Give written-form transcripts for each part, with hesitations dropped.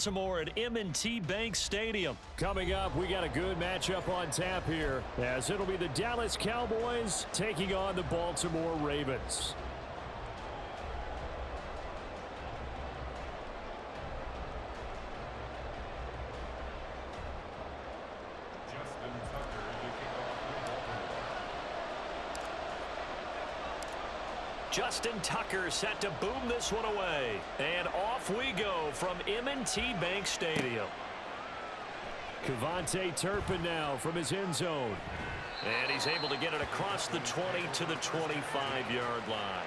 Baltimore at M&T Bank Stadium. Coming up, we got a good matchup on tap here, as it'll be the Dallas Cowboys taking on the Baltimore Ravens. Justin Tucker set to boom this one away. And off we go from M&T Bank Stadium. Kevontae Turpin now from his end zone. And he's able to get it across the 20 to the 25-yard line.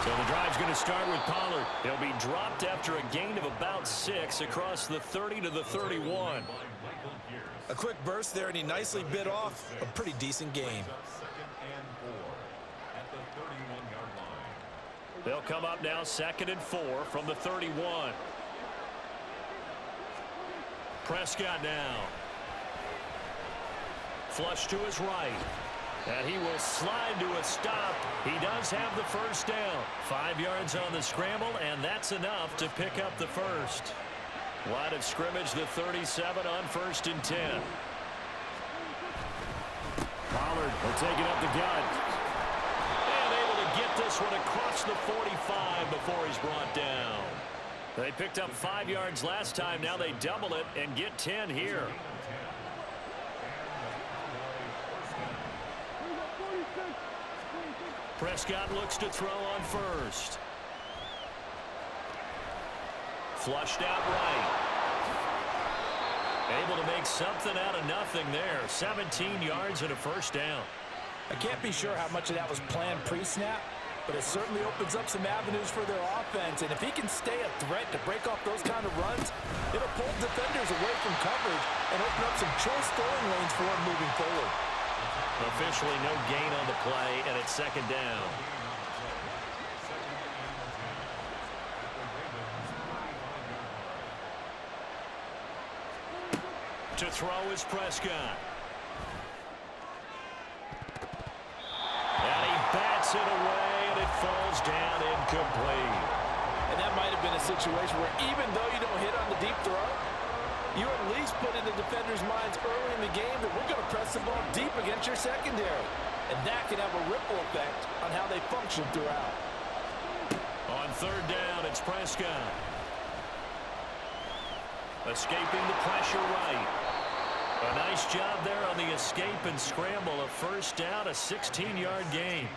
So the drive's going to start with Pollard. He'll be dropped after a gain of about 6 across the 30 to the 31. A quick burst there, and he nicely bit off a pretty decent gain. They'll come up now 2nd and 4 from the 31. Prescott now. Flush to his right. And he will slide to a stop. He does have the first down. 5 yards on the scramble, and that's enough to pick up the first. Line of scrimmage, the 37 on 1st and 10. Pollard will take it up the gut. And able to get this one across the 45 before he's brought down. They picked up 5 yards last time. Now they double it and get 10 here. Prescott looks to throw on first. Flushed out right. Able to make something out of nothing there. 17 yards and a first down. I can't be sure how much of that was planned pre-snap, but it certainly opens up some avenues for their offense. And if he can stay a threat to break off those kind of runs, it'll pull defenders away from coverage and open up some choice throwing lanes for him moving forward. Officially no gain on the play, and it's 2nd down. To throw is Prescott. And he bats it away, and it falls down incomplete. And that might have been a situation where even though you don't hit on the deep throw, you at least put in the defenders' minds early in the game that we're going to press the ball deep against your secondary. And that can have a ripple effect on how they function throughout. On 3rd down, it's Prescott. Escaping the pressure right. A nice job there on the escape and scramble. A first down, a 16-yard gain.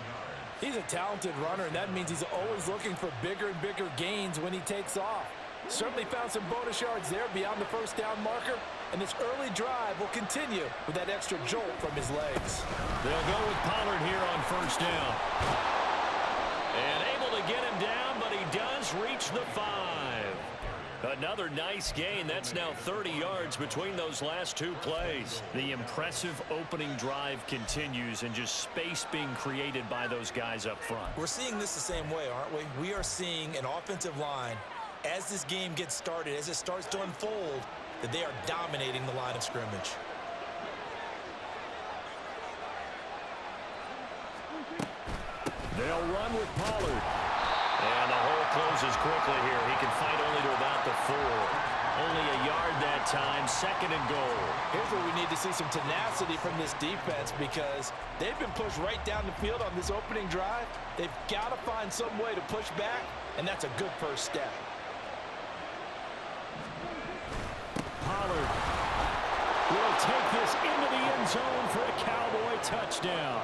He's a talented runner, and that means he's always looking for bigger and bigger gains when he takes off. Certainly found some bonus yards there beyond the first down marker, and this early drive will continue with that extra jolt from his legs. They'll go with Pollard here on 1st down. And able to get him down, but he does reach the 5. Another nice gain. That's now 30 yards between those last 2 plays. The impressive opening drive continues, and just space being created by those guys up front. We're seeing this the same way, aren't we? We are seeing an offensive line, as this game gets started, as it starts to unfold, that they are dominating the line of scrimmage. They'll run with Pollard. And the hole closes quickly here. He can fight only to about the 4. Only a yard that time. 2nd and goal. Here's where we need to see some tenacity from this defense, because they've been pushed right down the field on this opening drive. They've got to find some way to push back, and that's a good first step. Pollard will take this into the end zone for a Cowboy touchdown.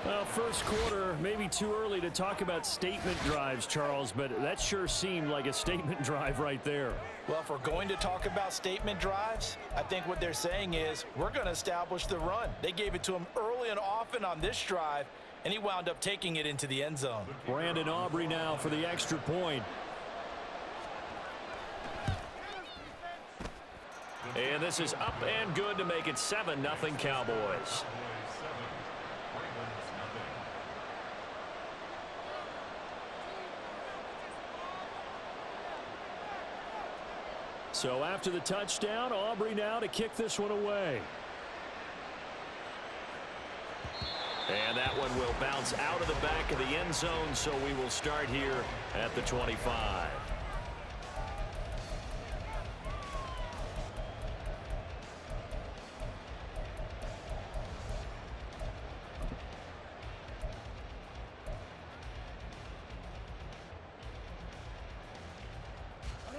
Well, first quarter, maybe too early to talk about statement drives, Charles, but that sure seemed like a statement drive right there. Well, if we're going to talk about statement drives, I think what they're saying is we're going to establish the run. They gave it to him early and often on this drive, and he wound up taking it into the end zone. Brandon Aubrey now for the extra point. And this is up and good to make it 7-0 Cowboys. So after the touchdown, Aubrey now to kick this one away. And that one will bounce out of the back of the end zone, so we will start here at the 25.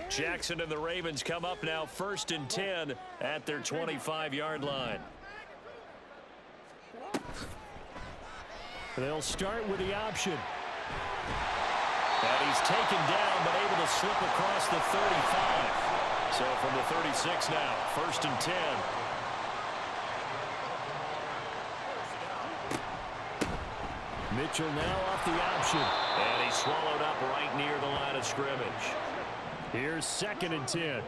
Jackson and the Ravens come up now 1st and 10 at their 25-yard line. They'll start with the option. And he's taken down but able to slip across the 35. So from the 36 now, 1st and 10. Mitchell now off the option. And he's swallowed up right near the line of scrimmage. Here's 2nd and 10.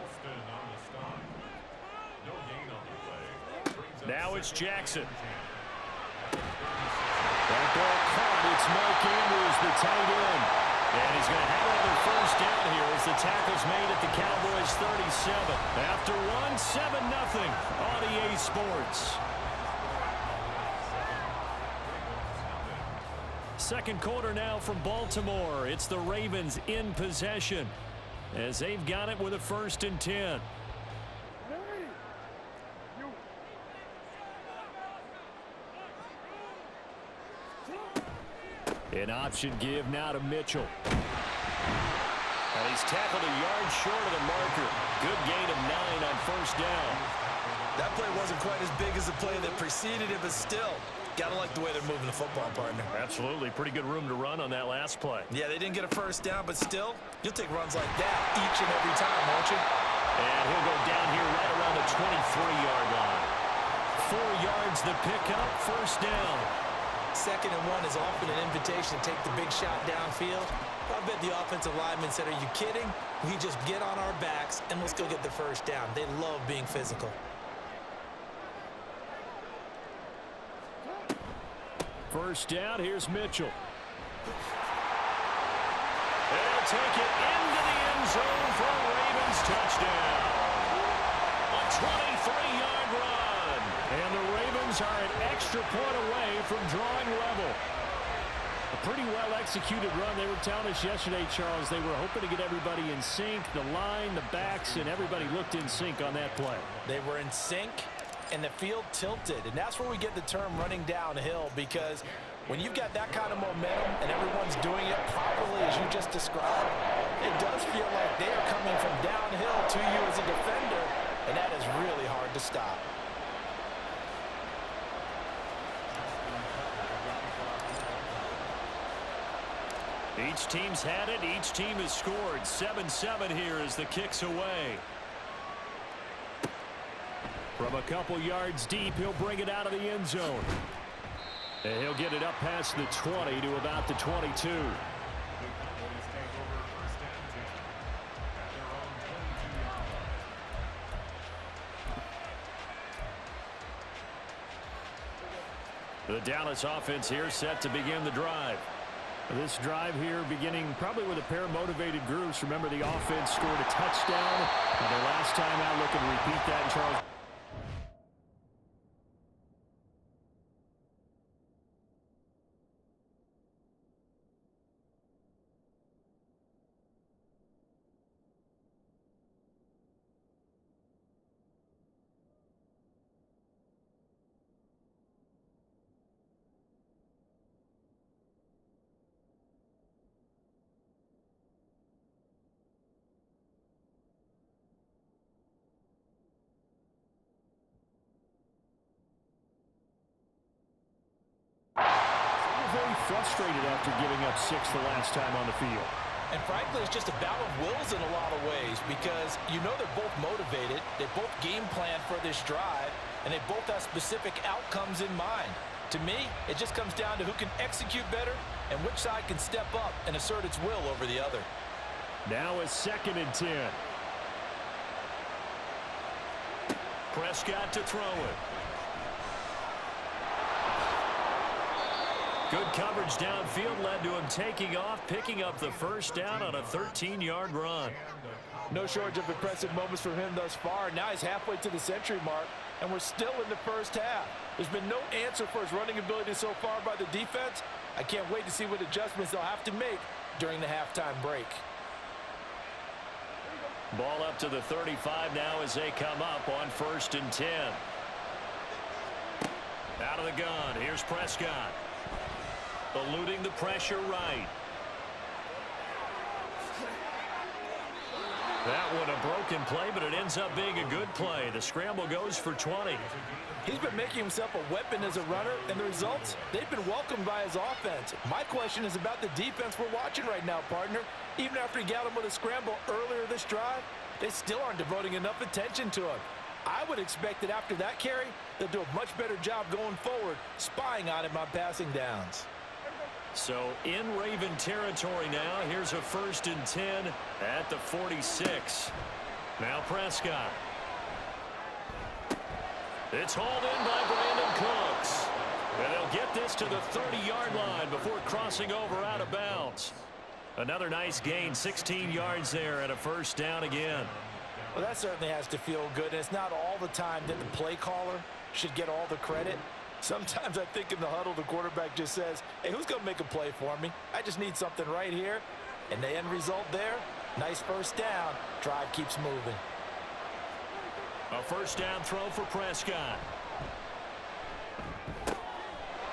Now it's Jackson. That ball caught. It's Mark Andrews, the tight end. And he's going to have another 1st down here as the tackle's made at the Cowboys' 37. After one, 7-0 on EA Sports. Second quarter now from Baltimore. It's the Ravens in possession as they've got it with a 1st and 10. An option give now to Mitchell. And he's tackled a yard short of the marker. Good gain of 9 on 1st down. That play wasn't quite as big as the play that preceded it, but still, gotta like the way they're moving the football, partner. Absolutely. Pretty good room to run on that last play. Yeah, they didn't get a 1st down, but still, you'll take runs like that each and every time, won't you? And he'll go down here right around the 23-yard line. 4 yards the pickup, 1st down. 2nd and 1 is often an invitation to take the big shot downfield. I bet the offensive linemen said, are you kidding? We just get on our backs and let's go get the 1st down. They love being physical. First down, here's Mitchell. They'll take it into the end zone for a Ravens touchdown. A 23-yard run. And the Ravens are an extra point away from drawing level. A pretty well-executed run. They were telling us yesterday, Charles, they were hoping to get everybody in sync. The line, the backs, and everybody looked in sync on that play. They were in sync, and the field tilted. And that's where we get the term running downhill, because when you've got that kind of momentum and everyone's doing it properly as you just described, it does feel like they are coming from downhill to you as a defender, and that is really hard to stop. Each team's had it. Each team has scored. 7-7 here as the kick's away. From a couple yards deep, he'll bring it out of the end zone. And he'll get it up past the 20 to about the 22. The Dallas offense here set to begin the drive. This drive here beginning probably with a pair of motivated groups. Remember, the offense scored a touchdown. And their last time out, looking to repeat that in Charles. Very frustrated after giving up 6 the last time on the field. And frankly, it's just a battle of wills in a lot of ways, because you know they're both motivated, they both game plan for this drive, and they both have specific outcomes in mind. To me, it just comes down to who can execute better and which side can step up and assert its will over the other. Now a 2nd and 10. Prescott to throw it. Good coverage downfield led to him taking off, picking up the first down on a 13-yard run. No shortage of impressive moments from him thus far. Now he's halfway to the century mark, and we're still in the first half. There's been no answer for his running ability so far by the defense. I can't wait to see what adjustments they'll have to make during the halftime break. Ball up to the 35 now as they come up on 1st and 10. Out of the gun, here's Prescott. Eluding the pressure right. That one a broken play, but it ends up being a good play. The scramble goes for 20. He's been making himself a weapon as a runner, and the results, they've been welcomed by his offense. My question is about the defense we're watching right now, partner. Even after he got him with a scramble earlier this drive, they still aren't devoting enough attention to him. I would expect that after that carry, they'll do a much better job going forward, spying on him on passing downs. So in Raven territory now, here's a 1st and 10 at the 46. Now Prescott. It's hauled in by Brandon Cooks. And they'll get this to the 30-yard line before crossing over out of bounds. Another nice gain, 16 yards there, and a 1st down again. Well, that certainly has to feel good, and it's not all the time that the play caller should get all the credit. Sometimes I think in the huddle, the quarterback just says, hey, who's going to make a play for me? I just need something right here. And the end result there, nice 1st down. Drive keeps moving. A 1st down throw for Prescott.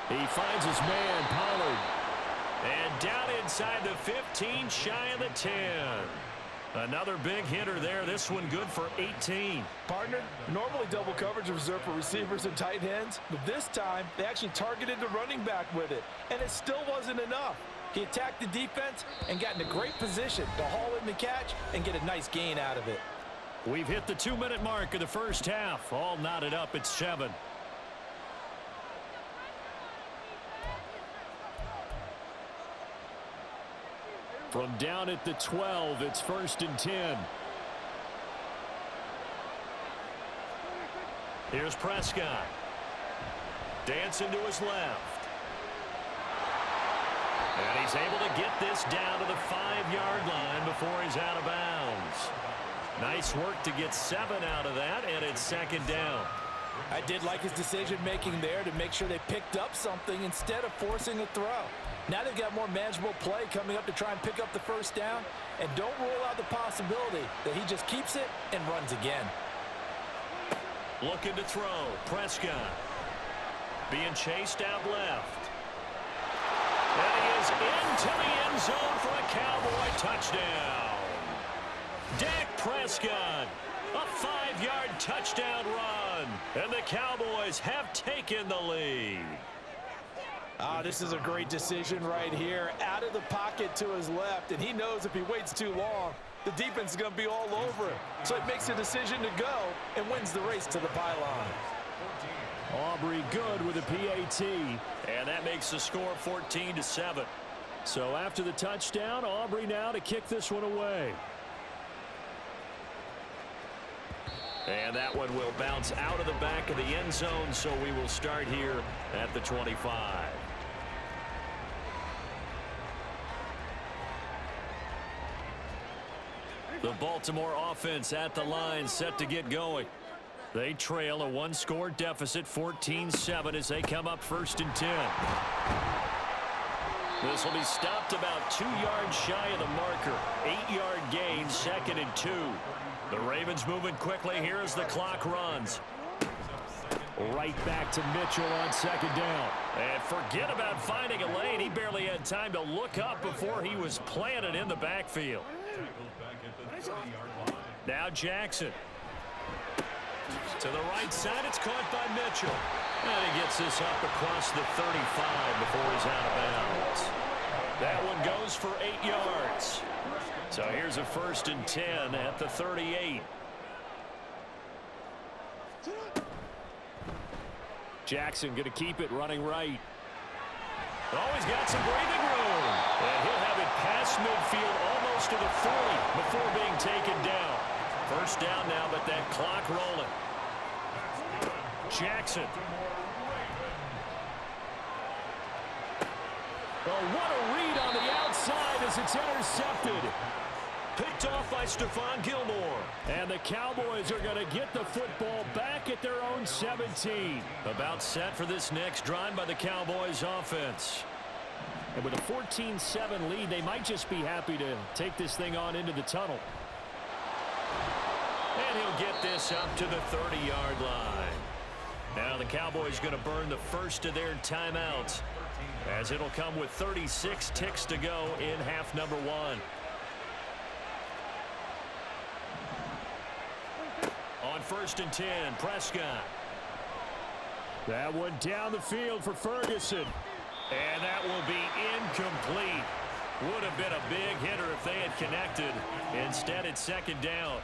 He finds his man, Pollard. And down inside the 15, shy of the 10. Another big hitter there. This one good for 18. Partner, normally double coverage is reserved for receivers and tight ends, but this time they actually targeted the running back with it, and it still wasn't enough. He attacked the defense and got in a great position to haul in the catch and get a nice gain out of it. We've hit the 2-minute mark of the first half. All knotted up at 7. From down at the 12, it's 1st and 10. Here's Prescott. Dancing to his left. And he's able to get this down to the 5-yard line before he's out of bounds. Nice work to get 7 out of that, and it's 2nd down. I did like his decision-making there to make sure they picked up something instead of forcing a throw. Now they've got more manageable play coming up to try and pick up the 1st down, and don't rule out the possibility that he just keeps it and runs again. Looking to throw. Prescott being chased out left. And he is into the end zone for a Cowboy touchdown. Dak Prescott, a 5-yard touchdown run, and the Cowboys have taken the lead. This is a great decision right here. Out of the pocket to his left, and he knows if he waits too long, the defense is going to be all over him. So he makes a decision to go and wins the race to the pylon. Aubrey good with a PAT. And that makes the score 14-7. So after the touchdown, Aubrey now to kick this one away. And that one will bounce out of the back of the end zone, so we will start here at the 25. The Baltimore offense at the line, set to get going. They trail a 1-score deficit, 14-7, as they come up 1st and 10. This will be stopped about 2 yards shy of the marker. 8-yard gain, 2nd and 2. The Ravens moving quickly here as the clock runs. Right back to Mitchell on 2nd down. And forget about finding a lane. He barely had time to look up before he was planted in the backfield. Now Jackson. To the right side, it's caught by Mitchell. And he gets this up across the 35 before he's out of bounds. That one goes for 8 yards. So here's a 1st and 10 at the 38. Jackson going to keep it running right. Oh, he's got some breathing room. And he'll have it past midfield almost to the 40 before being taken down. 1st down now, but that clock rolling. Jackson. Oh, what a read on the outside as it's intercepted. Picked off by Stephon Gilmore. And the Cowboys are going to get the football back at their own 17. About set for this next drive by the Cowboys offense. And with a 14-7 lead, they might just be happy to take this thing on into the tunnel. And he'll get this up to the 30-yard line. Now the Cowboys going to burn the first of their timeouts, as it'll come with 36 ticks to go in half number 1. On 1st and 10, Prescott. That one down the field for Ferguson. And that will be incomplete. Would have been a big hitter if they had connected. Instead, it's 2nd down.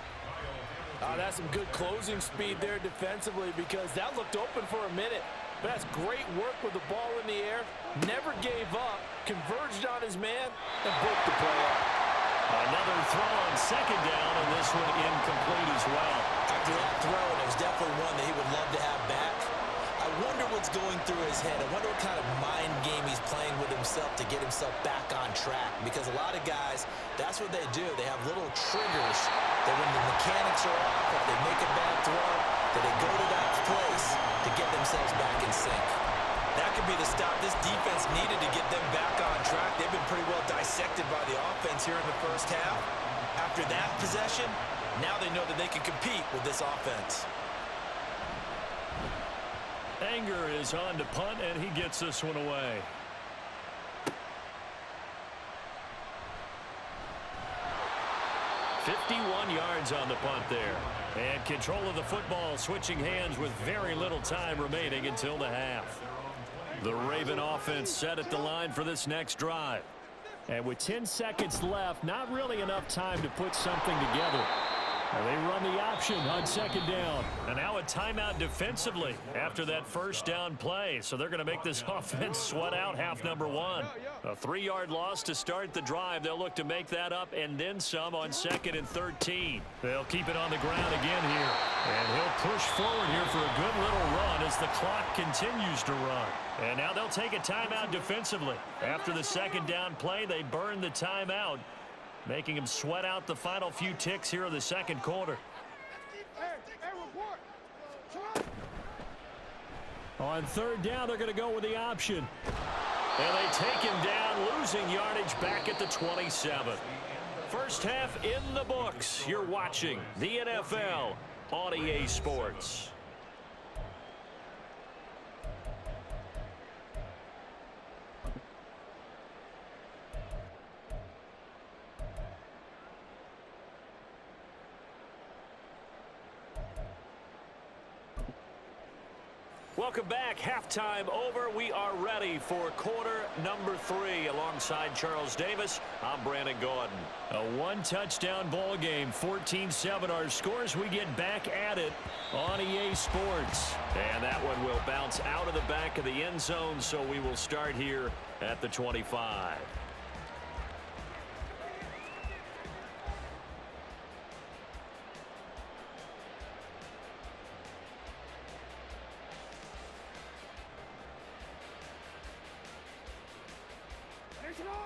That's some good closing speed there defensively, because that looked open for a minute. But that's great work with the ball in the air. Never gave up. Converged on his man and broke the play up. Another throw on 2nd down, and this one incomplete as well. After that throw, it was definitely one that he would love to have back. I wonder what's going through his head. I wonder what kind of mind game he's playing with himself to get himself back on track. Because a lot of guys, that's what they do. They have little triggers that when the mechanics are off, if they make a bad throw, that they go to that place to get themselves back in sync. That could be the stop this defense needed to get them back on track. They've been pretty well dissected by the offense here in the first half. After that possession, now they know that they can compete with this offense. Anger is on to punt, and he gets this one away. "51 yards on the punt there. And control of the football switching hands with very little time remaining until the half. The Raven offense set at the line for this next drive. And with 10 seconds left, not really enough time to put something together. And they run the option on 2nd down. And now a timeout defensively after that first down play. So they're going to make this offense sweat out half number 1. A 3-yard loss to start the drive. They'll look to make that up and then some on 2nd and 13. They'll keep it on the ground again here. And he'll push forward here for a good little run as the clock continues to run. And now they'll take a timeout defensively. After the 2nd down play, they burn the timeout, making him sweat out the final few ticks here in the 2nd quarter. On 3rd down, they're going to go with the option. And they take him down, losing yardage back at the 27. First half in the books. You're watching the NFL on EA Sports. Welcome back. Halftime over. We are ready for quarter number 3. Alongside Charles Davis, I'm Brandon Gordon. A 1-touchdown ball game, 14-7 our scores. We get back at it on EA Sports. And that one will bounce out of the back of the end zone, so we will start here at the 25.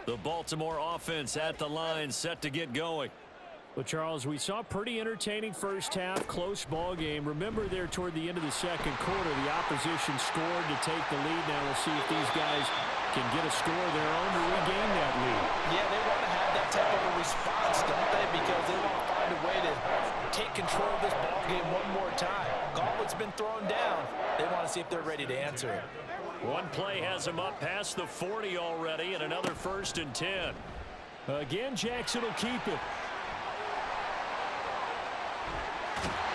The Baltimore offense at the line, set to get going. Well, Charles, we saw a pretty entertaining first half, close ball game. Remember there toward the end of the 2nd quarter, the opposition scored to take the lead. Now we'll see if these guys can get a score of their own to regain that lead. Yeah, they want to have that type of a response, don't they? Because they want to find a way to take control of this ball game one more time. Gauntlet's been thrown down. They want to see if they're ready to answer it. One play has him up past the 40 already, and another 1st and 10. Again, Jackson will keep it.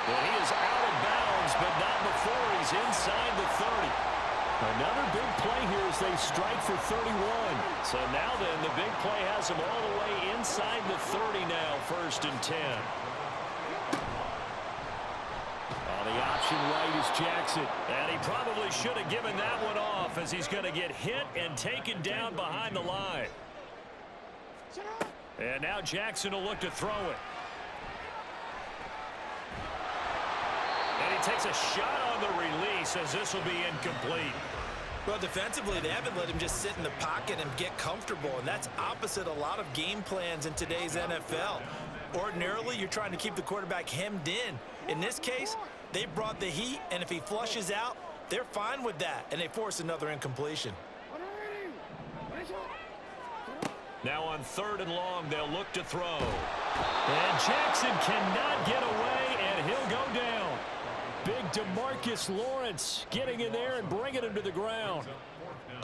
Well, he is out of bounds, but not before he's inside the 30. Another big play here as they strike for 31. So now then, the big play has him all the way inside the 30 now, 1st and 10. The option right is Jackson. And he probably should have given that one off, as he's going to get hit and taken down behind the line. And now Jackson will look to throw it. And he takes a shot on the release, as this will be incomplete. Well, defensively, they haven't let him just sit in the pocket and get comfortable, and that's opposite a lot of game plans in today's NFL. Ordinarily, you're trying to keep the quarterback hemmed in. In this case, they brought the heat, and if he flushes out, they're fine with that, and they force another incompletion. Now on 3rd and long, they'll look to throw. And Jackson cannot get away, and he'll go down. Big DeMarcus Lawrence getting in there and bringing him to the ground.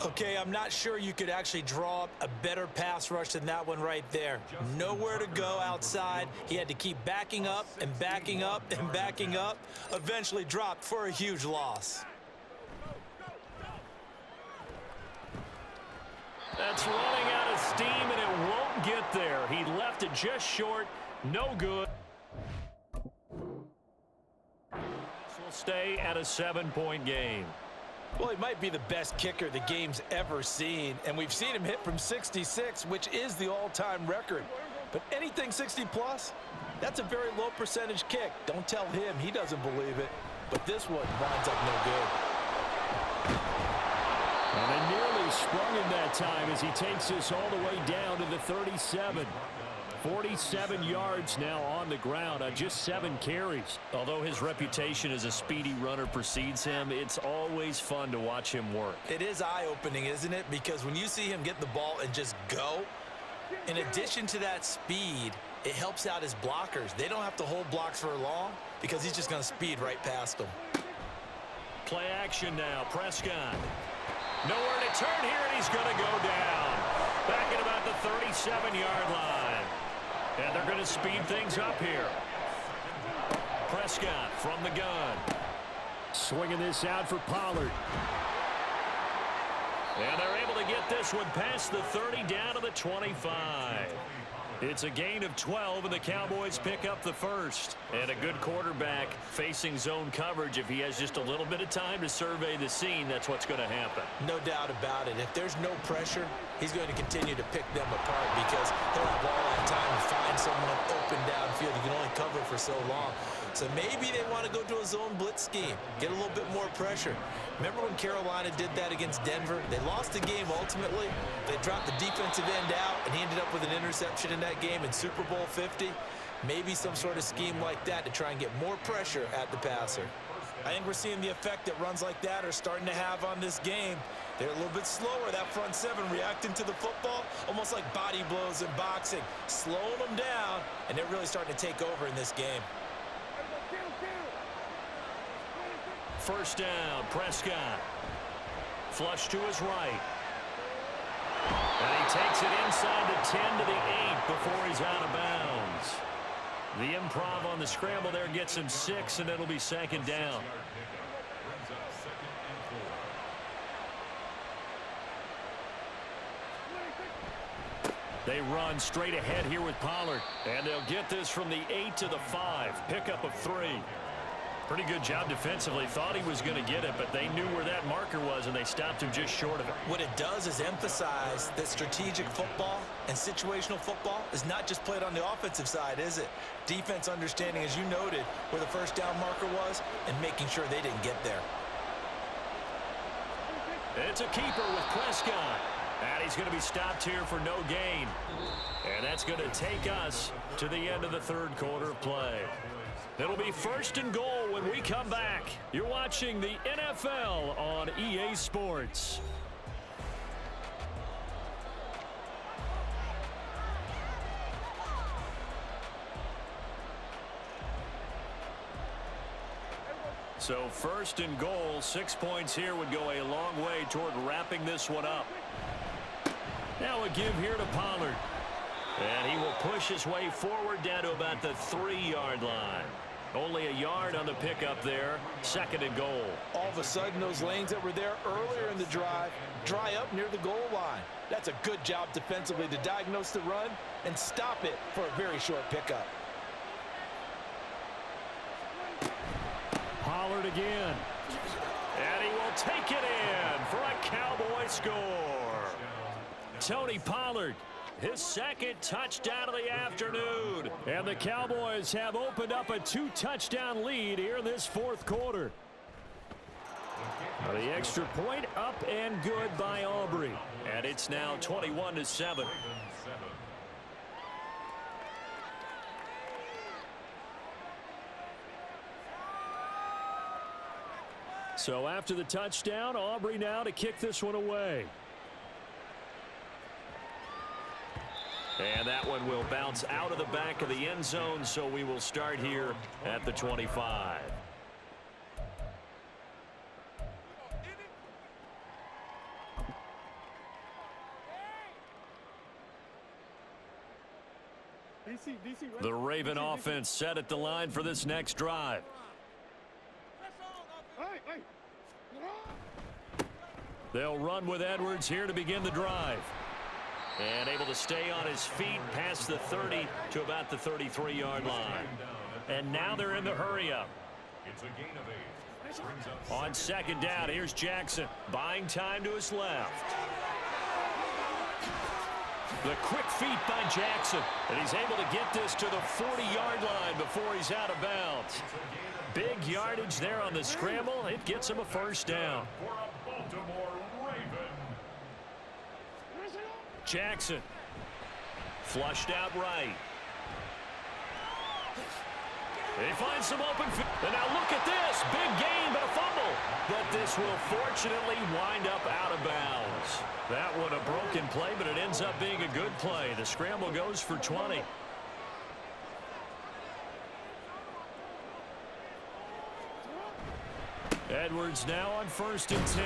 Okay, I'm not sure you could actually draw up a better pass rush than that one right there. Nowhere to go outside. He had to keep backing up and backing up and backing up. Eventually dropped for a huge loss. That's running out of steam, and it won't get there. He left it just short. No good. This will stay at a 7-point game. Well, he might be the best kicker the game's ever seen, and we've seen him hit from 66, which is the all-time record. But anything 60-plus, that's a very low percentage kick. Don't tell him he doesn't believe it. But this one winds up no good. And they nearly sprung him that time as he takes this all the way down to the 37. 47 yards now on the ground on just 7 carries. Although his reputation as a speedy runner precedes him, it's always fun to watch him work. It is eye-opening, isn't it? Because when you see him get the ball and just go, in addition to that speed, it helps out his blockers. They don't have to hold blocks for long because he's just going to speed right past them. Play action now. Prescott. Nowhere to turn here, and he's going to go down. Back at about the 37-yard line. And they're going to speed things up here. Prescott from the gun. Swinging this out for Pollard. And they're able to get this one past the 30 down to the 25. It's a gain of 12, and the Cowboys pick up the first. And a good quarterback facing zone coverage. If he has just a little bit of time to survey the scene, that's what's going to happen. No doubt about it. If there's no pressure, he's going to continue to pick them apart because he'll have all that time to find someone open downfield. He can only cover for so long. So maybe they want to go to a zone blitz scheme, get a little bit more pressure. Remember when Carolina did that against Denver? They lost the game ultimately. They dropped the defensive end out, and he ended up with an interception in that game in Super Bowl 50. Maybe some sort of scheme like that to try and get more pressure at the passer. I think we're seeing the effect that runs like that are starting to have on this game. They're a little bit slower, that front seven, reacting to the football, almost like body blows in boxing, slowing them down, and they're really starting to take over in this game. First down, Prescott. Flush to his right. And he takes it inside the 10 to the 8 before he's out of bounds. The improv on the scramble there gets him 6, and it'll be 2nd down. They run straight ahead here with Pollard. And they'll get this from the 8 to the 5. Pickup of 3. Pretty good job defensively. Thought he was going to get it, but they knew where that marker was, and they stopped him just short of it. What it does is emphasize that strategic football and situational football is not just played on the offensive side, is it? Defense understanding, as you noted, where the first down marker was and making sure they didn't get there. It's a keeper with Prescott. And he's going to be stopped here for no gain. And that's going to take us to the end of the 3rd quarter of play. It'll be 1st and goal when we come back. You're watching the NFL on EA Sports. So 1st and goal, 6 points here would go a long way toward wrapping this one up. Now a give here to Pollard. And he will push his way forward down to about the 3-yard line. Only a yard on the pickup there. 2nd and goal. All of a sudden, those lanes that were there earlier in the drive dry up near the goal line. That's a good job defensively to diagnose the run and stop it for a very short pickup. Pollard again. And he will take it in for a Cowboy score. Tony Pollard, his 2nd touchdown of the afternoon. And the Cowboys have opened up a 2-touchdown lead here in this 4th quarter. The extra point up and good by Aubrey. And it's now 21-7. So after the touchdown, Aubrey now to kick this one away. And that one will bounce out of the back of the end zone, so we will start here at the 25. The Raven offense set at the line for this next drive. They'll run with Edwards here to begin the drive. And able to stay on his feet past the 30 to about the 33-yard line. And now they're in the hurry-up. On second down, here's Jackson. Buying time to his left. The quick feet by Jackson. And he's able to get this to the 40-yard line before he's out of bounds. Big yardage there on the scramble. It gets him a first down. Jackson. Flushed out right. He finds some open field. And now look at this. Big gain, but a fumble. But this will fortunately wind up out of bounds. That one a broken play, but it ends up being a good play. The scramble goes for 20. Edwards now on 1st and 10.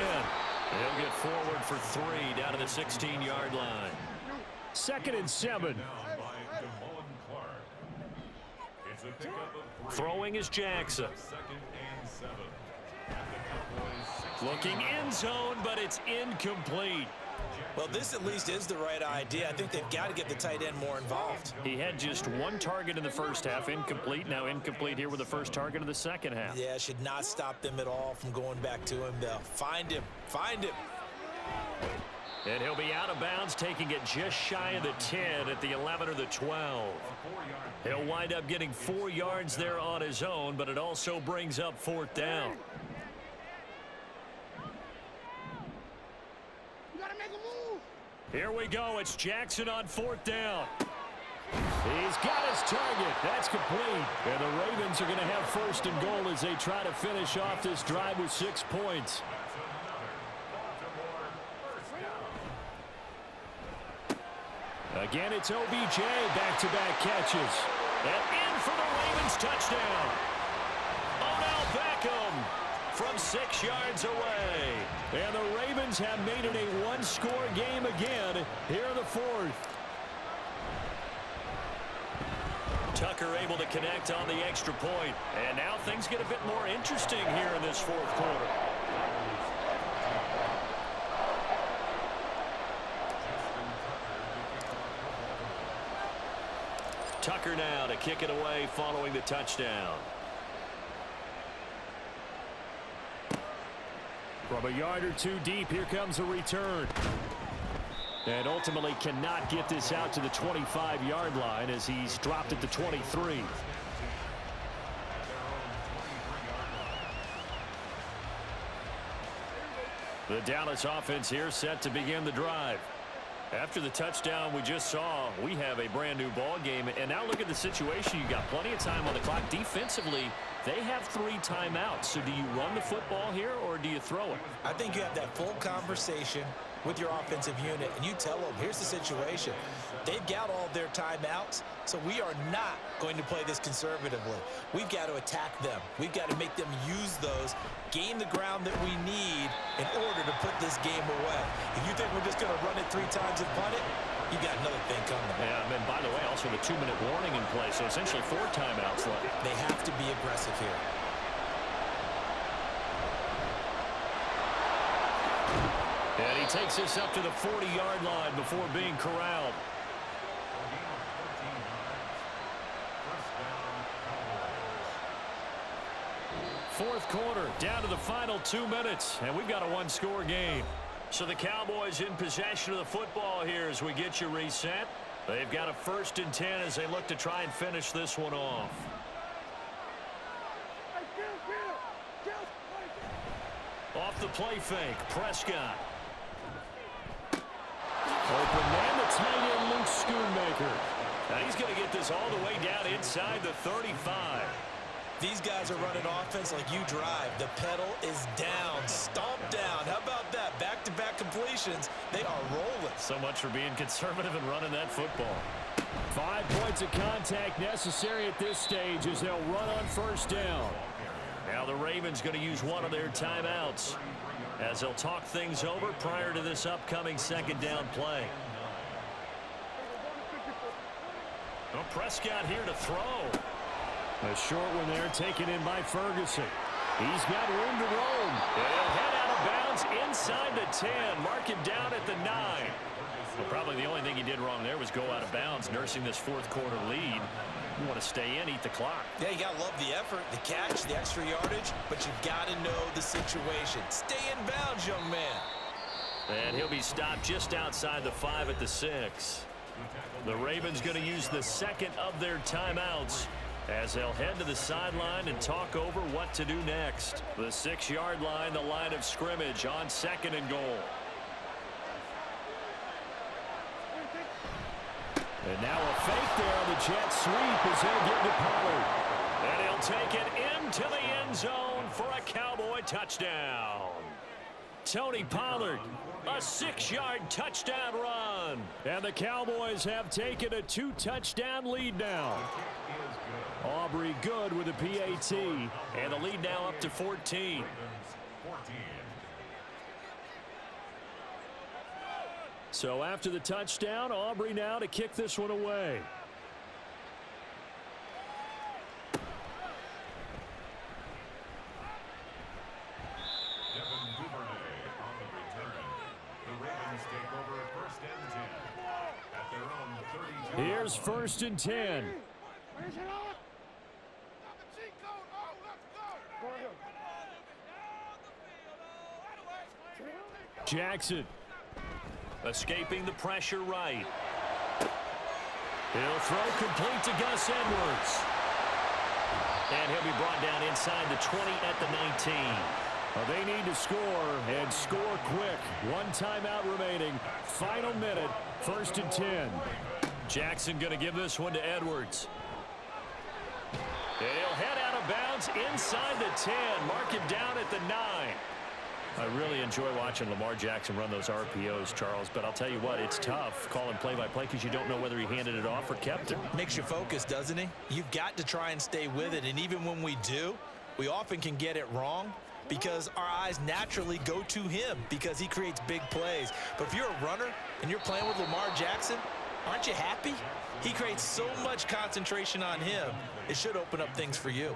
He'll get forward for 3 down to the 16-yard line. 2nd and 7. Throwing is Jackson. Looking end zone, but it's incomplete. Well, this at least is the right idea. I think they've got to get the tight end more involved. He had just 1 target in the first half, incomplete. Now incomplete here with the first target of the second half. Yeah, should not stop them at all from going back to him. They'll find him. Find him. And he'll be out of bounds, taking it just shy of the 10 at the 11 or the 12. He'll wind up getting 4 yards there on his own, but it also brings up 4th down. Here we go. It's Jackson on 4th down. He's got his target. That's complete. And the Ravens are going to have 1st and goal as they try to finish off this drive with 6 points. Again, it's OBJ, back-to-back catches. And in for the Ravens touchdown. Odell Beckham from 6 yards away. And the Ravens have made it a 1-score game again here in the 4th. Tucker able to connect on the extra point. And now things get a bit more interesting here in this 4th quarter. Tucker now to kick it away following the touchdown. From a yard or 2 deep, here comes a return. And ultimately cannot get this out to the 25-yard line as he's dropped at the 23. The Dallas offense here set to begin the drive. After the touchdown we just saw, we have a brand new ball game. And now look at the situation. You got plenty of time on the clock. Defensively, they have 3 timeouts. So do you run the football here or do you throw it? I think you have that full conversation with your offensive unit, and you tell them, here's the situation. They've got all their timeouts, so we are not going to play this conservatively. We've got to attack them. We've got to make them use those, gain the ground that we need in order to put this game away. If you think we're just going to run it 3 times and punt it, you got another thing coming. Yeah, and by the way, also the 2-minute warning in play, so essentially 4 timeouts left. They have to be aggressive here. And he takes this up to the 40-yard line before being corralled. Fourth quarter, down to the final 2 minutes, and we've got a 1-score game. So the Cowboys in possession of the football here as we get you reset. They've got a 1st and 10 as they look to try and finish this one off. Off the play fake. Prescott. Open man, the tight end, Luke Schoonmaker. Now he's going to get this all the way down inside the 35. These guys are running offense like you drive. The pedal is down, stomp down. How about that? Back-to-back completions. They are rolling. So much for being conservative and running that football. 5 points of contact necessary at this stage as they'll run on first down. Now the Ravens going to use one of their timeouts as they'll talk things over prior to this upcoming second down play. Well, Prescott here to throw. A short one there taken in by Ferguson. He's got room to roam. He'll head out of bounds inside the 10. Mark him down at the 9. Well, probably the only thing he did wrong there was go out of bounds, nursing this fourth quarter lead. You want to stay in, eat the clock. Yeah, you got to love the effort, the catch, the extra yardage, but you got to know the situation. Stay in bounds, young man. And he'll be stopped just outside the 5 at the 6. The Ravens going to use the second of their timeouts as they'll head to the sideline and talk over what to do next. The 6-yard line, the line of scrimmage on 2nd and goal. And now a fake there on the jet sweep as they'll get to Pollard. And he'll take it into the end zone for a Cowboy touchdown. Tony Pollard, a 6-yard touchdown run. And the Cowboys have taken a 2-touchdown lead now. Aubrey good with a PAT. And the lead now up to 14. So after the touchdown, Aubrey now to kick this one away. Here's 1st and 10. Jackson. Escaping the pressure right. He'll throw complete to Gus Edwards. And he'll be brought down inside the 20 at the 19. Well, they need to score and score quick. 1 timeout remaining. Final minute. 1st and 10. Jackson going to give this one to Edwards. He'll head out of bounds inside the 10. Mark him down at the 9. I really enjoy watching Lamar Jackson run those RPOs, Charles, but I'll tell you what, it's tough calling play-by-play because you don't know whether he handed it off or kept it. Makes you focus, doesn't he? You've got to try and stay with it, and even when we do, we often can get it wrong because our eyes naturally go to him because he creates big plays. But if you're a runner and you're playing with Lamar Jackson, aren't you happy? He creates so much concentration on him, it should open up things for you.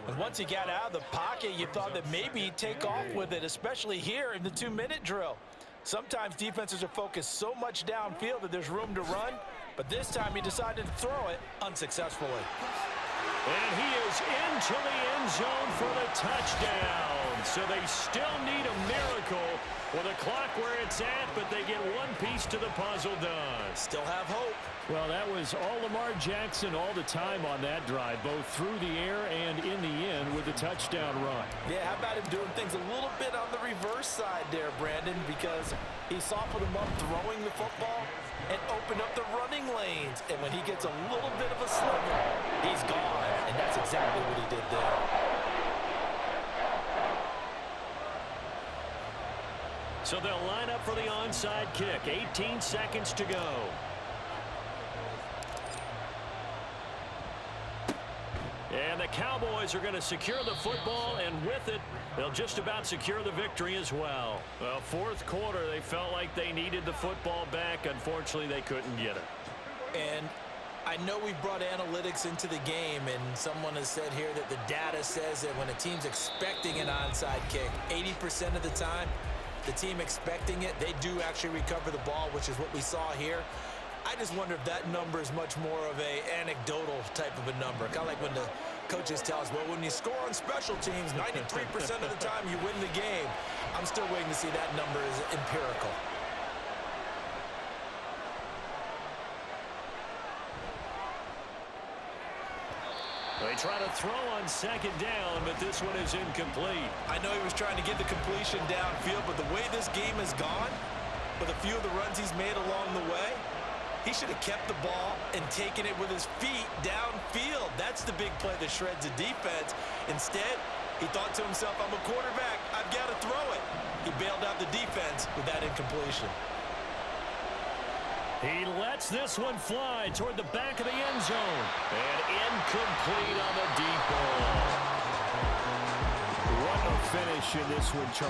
And once he got out of the pocket, you thought that maybe he'd take off with it, especially here in the 2-minute drill. Sometimes defenses are focused so much downfield that there's room to run, but this time he decided to throw it unsuccessfully. And he is into the end zone for the touchdown. So they still need a miracle with a clock where it's at, but they get one piece to the puzzle done. Still have hope. Well, that was all Lamar Jackson all the time on that drive, both through the air and in the end with the touchdown run. Yeah, how about him doing things a little bit on the reverse side there, Brandon, because he softened him up throwing the football and opened up the running lanes. And when he gets a little bit of a sliver, he's gone. And that's exactly what he did there. So they'll line up for the onside kick. 18 seconds to go. And the Cowboys are going to secure the football, and with it, they'll just about secure the victory as well. Well, fourth quarter, they felt like they needed the football back. Unfortunately, they couldn't get it. And I know we've brought analytics into the game, and someone has said here that the data says that when a team's expecting an onside kick, 80% of the time, the team expecting it, they do actually recover the ball, which is what we saw here. I just wonder if that number is much more of a anecdotal type of a number. Kind of like when the coaches tell us, well, when you score on special teams, 93% of the time you win the game. I'm still waiting to see that number is empirical. They try to throw on second down, but this one is incomplete. I know he was trying to get the completion downfield, but the way this game has gone, with a few of the runs he's made along the way, he should have kept the ball and taken it with his feet downfield. That's the big play that shreds the defense. Instead, he thought to himself, I'm a quarterback, I've got to throw it. He bailed out the defense with that incompletion. He lets this one fly toward the back of the end zone. And incomplete on the deep ball. What a finish in this one, Charlie.